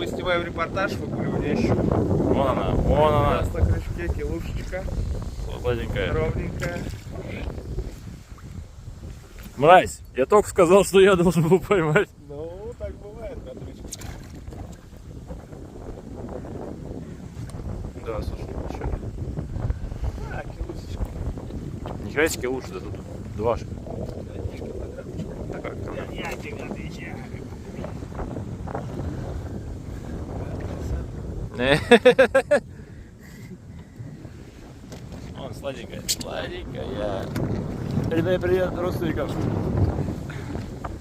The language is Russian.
мы снимаем репортаж выгуливания щук. Вон она, У вон она. нас на крючке килушечка, Сладенькая. ровненькая. Мразь, я только сказал, что я должен был поймать. Ну, так бывает, Петрочка. Да, слушай, ничего. А, килушечка. Нихера себе лучше, да тут два же. Я тебе отвечаю. Вон, сладенькая, сладенькая. Передай привет родственникам.